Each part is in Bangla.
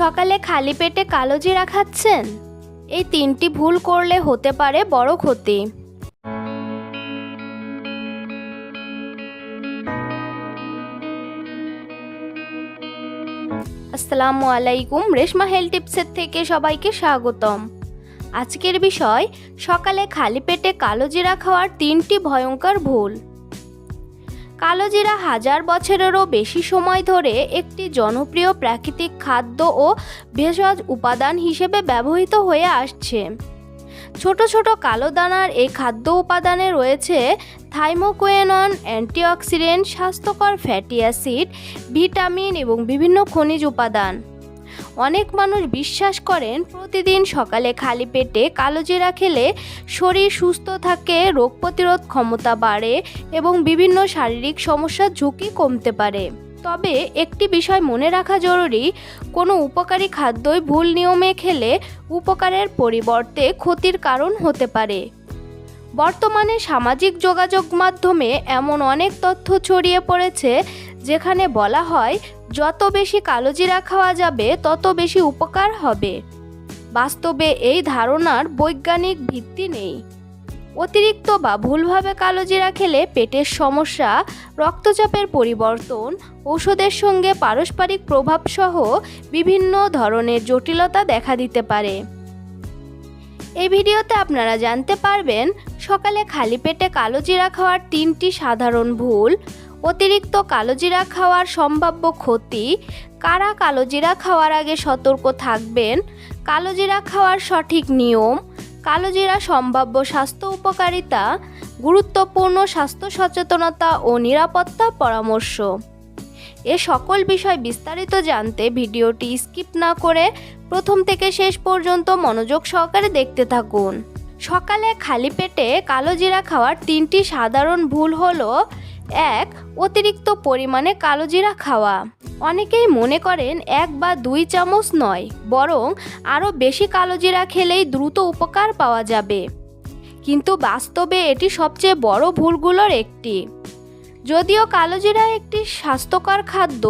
সকালে খালি পেটে কালো জিরা খাচ্ছেন? এই তিনটি ভুল করলে হতে পারে বড় ক্ষতি। আসসালামু আলাইকুম, রেশমা হেলথ টিপসের থেকে সবাইকে স্বাগতম। আজকের বিষয় সকালে খালি পেটে কালো জিরা খাওয়ার তিনটি ভয়ঙ্কর ভুল। কালো জিরা হাজার বছরেরও বেশি সময় ধরে একটি জনপ্রিয় প্রাকৃতিক খাদ্য ও ভেষজ উপাদান হিসেবে ব্যবহৃত হয়ে আসছে। ছোট ছোট কালো দানার এই খাদ্য উপাদানে রয়েছে থাইমোকোয়েনন, অ্যান্টিঅক্সিডেন্ট, স্বাস্থ্যকর ফ্যাটি অ্যাসিড, ভিটামিন এবং বিভিন্ন খনিজ উপাদান। অনেক মানুষ বিশ্বাস করেন প্রতিদিন সকালে খালি পেটে কালো জিরা খেলে শরীর সুস্থ থাকে, রোগ প্রতিরোধ ক্ষমতা বাড়ে এবং বিভিন্ন শারীরিক সমস্যার ঝুঁকি কমতে পারে। তবে একটি বিষয় মনে রাখা জরুরি, কোনো উপকারী খাদ্যই ভুল নিয়মে খেলে উপকারের পরিবর্তে ক্ষতির কারণ হতে পারে। বর্তমানে সামাজিক যোগাযোগ মাধ্যমে এমন অনেক তথ্য ছড়িয়ে পড়েছে যেখানে বলা হয় যত বেশি কালো জিরা খাওয়া যাবে তত বেশি উপকার হবে। বাস্তবে এই ধারণার বৈজ্ঞানিক ভিত্তি নেই। অতিরিক্ত বা ভুলভাবে কালো জিরা খেলে পেটের সমস্যা, রক্তচাপের পরিবর্তন, ঔষধের সঙ্গে পারস্পরিক প্রভাব সহ বিভিন্ন ধরনের জটিলতা দেখা দিতে পারে। এই ভিডিওতে আপনারা জানতে পারবেন সকালে খালি পেটে কালো জিরা খাওয়ার তিনটি সাধারণ ভুল, অতিরিক্ত কালো জিরা খাওয়ার সম্ভাব্য ক্ষতি, কারা কালো জিরা খাওয়ার আগে সতর্ক থাকবেন, কালো জিরা খাওয়ার সঠিক নিয়ম, কালো জিরা সম্ভাব্য স্বাস্থ্য উপকারিতা, গুরুত্বপূর্ণ স্বাস্থ্য সচেতনতা ও নিরাপত্তা পরামর্শ। এ সকল বিষয় বিস্তারিত জানতে ভিডিওটি স্কিপ না করে প্রথম থেকে শেষ পর্যন্ত মনোযোগ সহকারে দেখতে থাকুন। সকালে খালি পেটে কালো জিরা খাওয়ার তিনটি সাধারণ ভুল হলো: 1. অতিরিক্ত পরিমাণে কালো জিরা খাওয়া। অনেকেই মনে করেন 1 বা 2 চামচ নয়, বরং আরও বেশি কালো জিরা খেলেই দ্রুত উপকার পাওয়া যাবে। কিন্তু বাস্তবে এটি সবচেয়ে বড় ভুলগুলোর একটি। যদিও কালো জিরা একটি স্বাস্থ্যকর খাদ্য,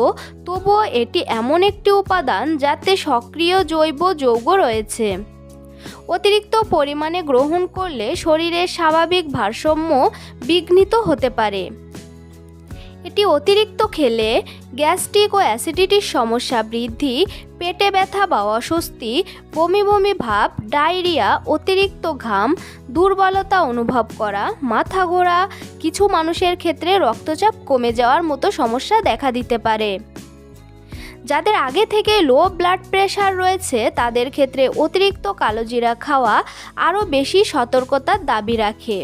তবুও এটি এমন একটি উপাদান যাতে সক্রিয় জৈব যৌগ রয়েছে। অতিরিক্ত পরিমাণে গ্রহণ করলে শরীরের স্বাভাবিক ভারসাম্য বিঘ্নিত হতে পারে। এটি অতিরিক্ত খেলে গ্যাস্ট্রিক ও অ্যাসিডিটির সমস্যা বৃদ্ধি, পেটে ব্যথা বা অস্বস্তি, বমি বমি ভাব, ডায়রিয়া, অতিরিক্ত ঘাম, দুর্বলতা অনুভব করা, মাথা ঘোরা, কিছু মানুষের ক্ষেত্রে রক্তচাপ কমে যাওয়ার মতো সমস্যা দেখা দিতে পারে। যাদের আগে থেকে লো ব্লাড প্রেশার রয়েছে তাদের ক্ষেত্রে অতিরিক্ত কালো জিরা খাওয়া আরও বেশি সতর্কতার দাবি রাখে।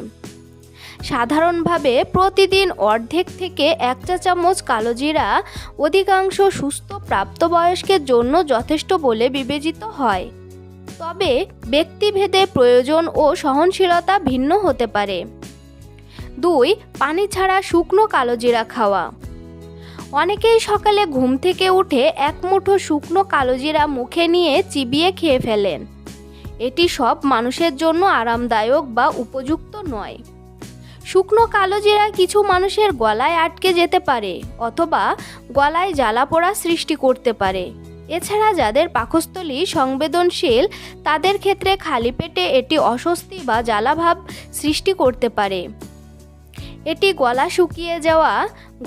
সাধারণভাবে প্রতিদিন অর্ধেক থেকে 1 চা চামচ কালো জিরা অধিকাংশ সুস্থ প্রাপ্তবয়স্কের জন্য যথেষ্ট বলে বিবেচিত হয়। তবে ব্যক্তিভেদে প্রয়োজন ও সহনশীলতা ভিন্ন হতে পারে। 2. পানি ছাড়া শুকনো কালো জিরা খাওয়া। অনেকেই সকালে ঘুম থেকে উঠে এক মুঠো শুকনো কালো জিরা মুখে নিয়ে চিবিয়ে খেয়ে ফেলেন। এটি সব মানুষের জন্য আরামদায়ক বা উপযুক্ত নয়। শুকনো কালো জিরা কিছু মানুষের গলায় আটকে যেতে পারে অথবা গলায় জ্বালাপোড়া সৃষ্টি করতে পারে। এছাড়া যাদের পাকস্থলী সংবেদনশীল তাদের ক্ষেত্রে খালি পেটে এটি অস্বস্তি বা জ্বালাভাব সৃষ্টি করতে পারে। এটি গলা শুকিয়ে যাওয়া,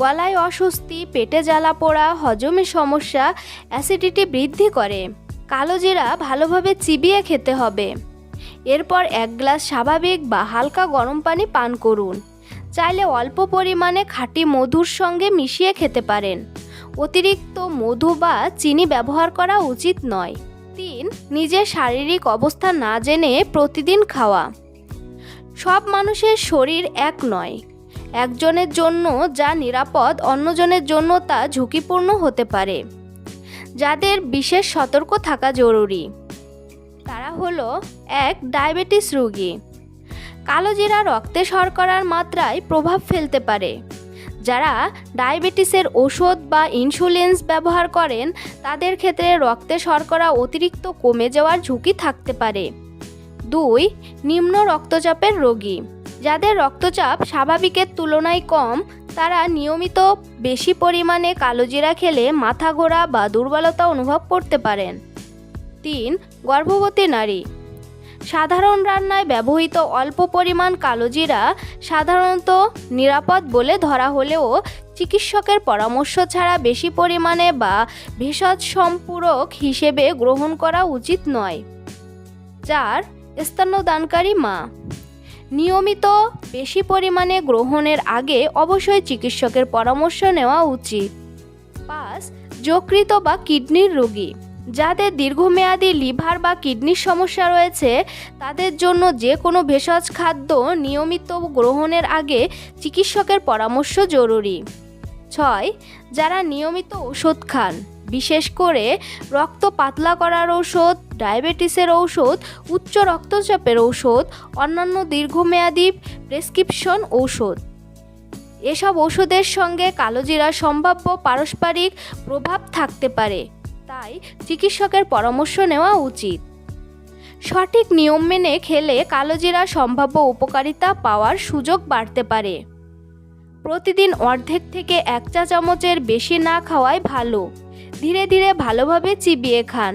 গলায় অস্বস্তি, পেটে জ্বালাপোড়া, হজমের সমস্যা, অ্যাসিডিটি বৃদ্ধি করে। কালো জিরা ভালোভাবে চিবিয়ে খেতে হবে। এরপর 1 গ্লাস স্বাভাবিক বা হালকা গরম পানি পান করুন। চাইলে অল্প পরিমাণে খাঁটি মধুর সঙ্গে মিশিয়ে খেতে পারেন। অতিরিক্ত মধু বা চিনি ব্যবহার করা উচিত নয়। 3. নিজের শারীরিক অবস্থা না জেনে প্রতিদিন খাওয়া। সব মানুষের শরীর এক নয়। একজনের জন্য যা নিরাপদ অন্যজনের জন্য তা ঝুঁকিপূর্ণ হতে পারে। যাদের বিশেষ সতর্ক থাকা জরুরি তারা হলো: 1. ডায়াবেটিস রোগী। কালো জিরা রক্তে শর্করার মাত্রায় প্রভাব ফেলতে পারে। যারা ডায়াবেটিসের ওষুধ বা ইনসুলিন ব্যবহার করেন তাদের ক্ষেত্রে রক্তে শর্করা অতিরিক্ত কমে যাওয়ার ঝুঁকি থাকতে পারে। 2. নিম্ন রক্তচাপের রোগী। যাদের রক্তচাপ স্বাভাবিকের তুলনায় কম তারা নিয়মিত বেশি পরিমাণে কালোজিরা খেলে মাথা ঘোরা বা দুর্বলতা অনুভব করতে পারেন। 3. গর্ভবতী নারী। সাধারণ রান্নায় ব্যবহৃত অল্প পরিমাণ কালোজিরা সাধারণত নিরাপদ বলে ধরা হলেও চিকিৎসকের পরামর্শ ছাড়া বেশি পরিমাণে বা ভেষজ সম্পূরক হিসেবে গ্রহণ করা উচিত নয়। 4. স্তন্যদানকারী মা। নিয়মিত বেশি পরিমাণে গ্রহণের আগে অবশ্যই চিকিৎসকের পরামর্শ নেওয়া উচিত। 5. যকৃত বা কিডনির রোগী। যাদের দীর্ঘমেয়াদী লিভার বা কিডনির সমস্যা রয়েছে তাদের জন্য যে কোনো ভেষজ খাদ্য নিয়মিত গ্রহণের আগে চিকিৎসকের পরামর্শ জরুরি। 6. যারা নিয়মিত ওষুধ খান, বিশেষ করে রক্ত পাতলা করার ঔষধ, ডায়াবেটিসের ঔষধ, উচ্চ রক্তচাপের ঔষধ, অন্যান্য দীর্ঘমেয়াদী প্রেসক্রিপশন ঔষধ। এসব ওষুধের সঙ্গে কালোজিরার সম্ভাব্য পারস্পরিক প্রভাব থাকতে পারে, তাই চিকিৎসকের পরামর্শ নেওয়া উচিত। সঠিক নিয়ম মেনে খেলে কালোজিরার সম্ভাব্য উপকারিতা পাওয়ার সুযোগ বাড়তে পারে। প্রতিদিন অর্ধেক থেকে 1 চা চামচের বেশি না খাওয়াই ভালো। ধীরে ধীরে ভালোভাবে চিবিয়ে খান,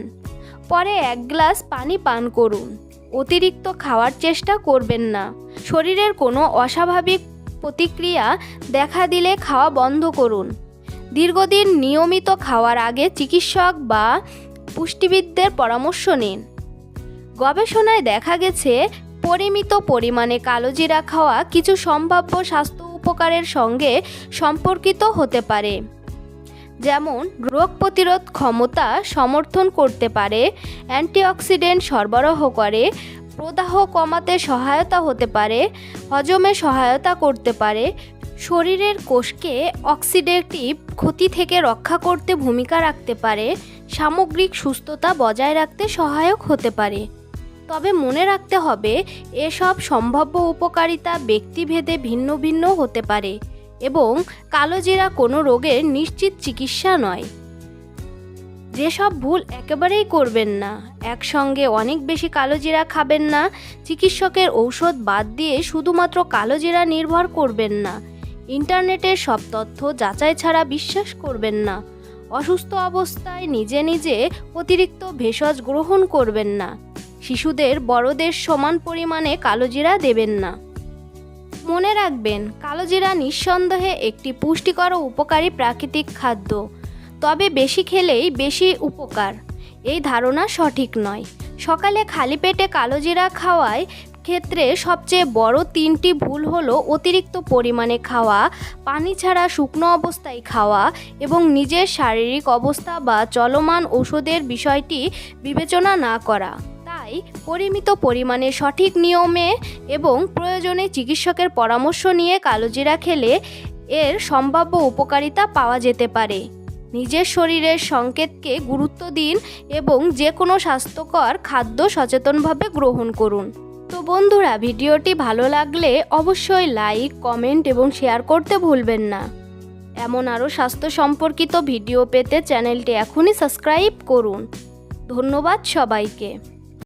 পরে 1 গ্লাস পানি পান করুন। অতিরিক্ত খাওয়ার চেষ্টা করবেন না। শরীরের কোনো অস্বাভাবিক প্রতিক্রিয়া দেখা দিলে খাওয়া বন্ধ করুন। দীর্ঘদিন নিয়মিত খাওয়ার আগে চিকিৎসক বা পুষ্টিবিদদের পরামর্শ নিন। গবেষণায় দেখা গেছে পরিমিত পরিমাণে কালোজিরা খাওয়া কিছু সম্ভাব্য স্বাস্থ্য উপকারের সঙ্গে সম্পর্কিত হতে পারে, যেমন রোগ প্রতিরোধ ক্ষমতা সমর্থন করতে পারে, অ্যান্টিঅক্সিডেন্ট সরবরাহ করে, প্রদাহ কমাতে সহায়তা হতে পারে, হজমে সহায়তা করতে পারে, শরীরের কোষকে অক্সিডেটিভ ক্ষতি থেকে রক্ষা করতে ভূমিকা রাখতে পারে, সামগ্রিক সুস্থতা বজায় রাখতে সহায়ক হতে পারে। তবে মনে রাখতে হবে এসব সম্ভাব্য উপকারিতা ব্যক্তিভেদে ভিন্ন ভিন্ন হতে পারে এবং কালোজিরা কোনো রোগের নিশ্চিত চিকিৎসা নয়। যেসব ভুল একেবারেই করবেন না: একসঙ্গে অনেক বেশি কালোজিরা খাবেন না, চিকিৎসকের ঔষধ বাদ দিয়ে শুধুমাত্র কালোজিরা নির্ভর করবেন না, ইন্টারনেটের সব তথ্য যাচাই ছাড়া বিশ্বাস করবেন না, অসুস্থ অবস্থায় নিজে নিজে অতিরিক্ত ভেষজ গ্রহণ করবেন না, শিশুদের বড়দের সমান পরিমাণে কালোজিরা দেবেন না। মনে রাখবেন, কালোজিরা নিঃসন্দেহে একটি পুষ্টিকর ও উপকারী প্রাকৃতিক খাদ্য, তবে বেশি খেলেই বেশি উপকার এই ধারণা সঠিক নয়। সকালে খালি পেটে কালোজিরা খাওয়ায় ক্ষেত্রে সবচেয়ে বড় 3টি ভুল হলো অতিরিক্ত পরিমাণে খাওয়া, পানি ছাড়া শুকনো অবস্থায় খাওয়া এবং নিজের শারীরিক অবস্থা বা চলমান ওষুধের বিষয়টি বিবেচনা না করা। তাই পরিমিত পরিমাণে সঠিক নিয়মে এবং প্রয়োজনে চিকিৎসকের পরামর্শ নিয়ে কালোজিরা খেলে এর সম্ভাব্য উপকারিতা পাওয়া যেতে পারে। নিজের শরীরের সংকেতকে গুরুত্ব দিন এবং যে কোনো স্বাস্থ্যকর খাদ্য সচেতনভাবে গ্রহণ করুন। তো বন্ধুরা, ভিডিওটি ভালো লাগলে অবশ্যই লাইক, কমেন্ট এবং শেয়ার করতে ভুলবেন না। এমন আরও স্বাস্থ্য সম্পর্কিত ভিডিও পেতে চ্যানেলটি এখনই সাবস্ক্রাইব করুন। ধন্যবাদ সবাইকে।